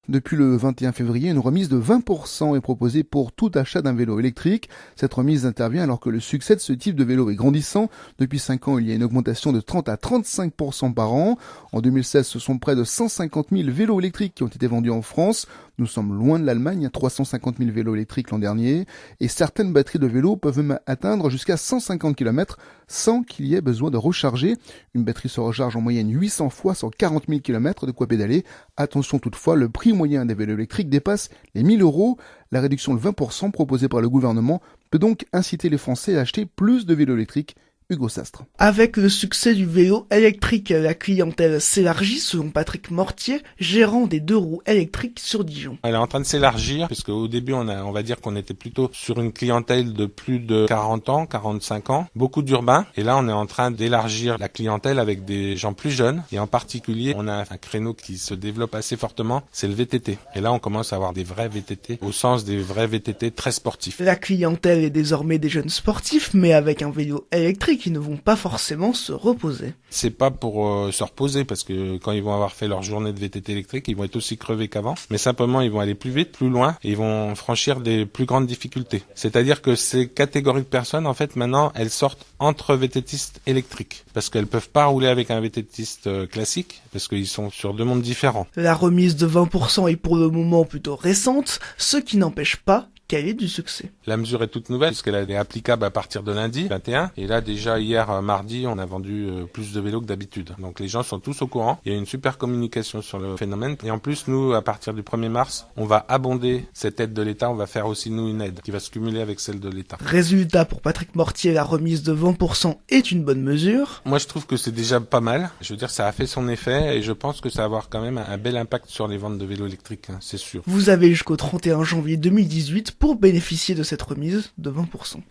Depuis le 21 février, une remise de 20% est proposée pour tout achat d'un vélo électrique. Cette remise intervient alors que le succès de ce type de vélo est grandissant. Depuis 5 ans, il y a une augmentation de 30 à 35% par an. En 2016, ce sont près de 150 000 vélos électriques qui ont été vendus en France. Nous sommes loin de l'Allemagne, 350 000 vélos électriques l'an dernier. Et certaines batteries de vélos peuvent même atteindre jusqu'à 150 km sans qu'il y ait besoin de recharger. Une batterie se recharge en moyenne 800 fois sur 40 000 km, de quoi pédaler. Attention toutefois, le prix moyen des vélos électriques dépasse les 1 000 €. La réduction de 20% proposée par le gouvernement peut donc inciter les Français à acheter plus de vélos électriques. Hugo Sastre. Avec le succès du vélo électrique, la clientèle s'élargit selon Patrick Mortier, gérant des 2 roues électriques sur Dijon. Elle est en train de s'élargir, puisque au début, on va dire qu'on était plutôt sur une clientèle de plus de 40 ans, 45 ans, beaucoup d'urbains. Et là, on est en train d'élargir la clientèle avec des gens plus jeunes. Et en particulier, on a un créneau qui se développe assez fortement, c'est le VTT. Et là, on commence à avoir des vrais VTT, au sens des vrais VTT très sportifs. La clientèle est désormais des jeunes sportifs, mais avec un vélo électrique, qui ne vont pas forcément se reposer. C'est pas pour se reposer, parce que quand ils vont avoir fait leur journée de VTT électrique, ils vont être aussi crevés qu'avant, mais simplement ils vont aller plus vite, plus loin, et ils vont franchir des plus grandes difficultés. C'est-à-dire que ces catégories de personnes, en fait, maintenant, elles sortent entre VTTistes électriques, parce qu'elles peuvent pas rouler avec un VTTiste classique, parce qu'ils sont sur 2 mondes différents. La remise de 20% est pour le moment plutôt récente, ce qui n'empêche pas qu'elle ait du succès. La mesure est toute nouvelle, puisqu'elle est applicable à partir de lundi 21. Et là, déjà, hier, mardi, on a vendu plus de vélos que d'habitude. Donc les gens sont tous au courant. Il y a une super communication sur le phénomène. Et en plus, nous, à partir du 1er mars, on va abonder cette aide de l'État. On va faire aussi, nous, une aide qui va se cumuler avec celle de l'État. Résultat, pour Patrick Mortier, la remise de 20% est une bonne mesure. Moi, je trouve que c'est déjà pas mal. Je veux dire, ça a fait son effet et je pense que ça va avoir quand même un bel impact sur les ventes de vélos électriques, hein, c'est sûr. Vous avez jusqu'au 31 janvier 2018 pour bénéficier de cette remise de 20%.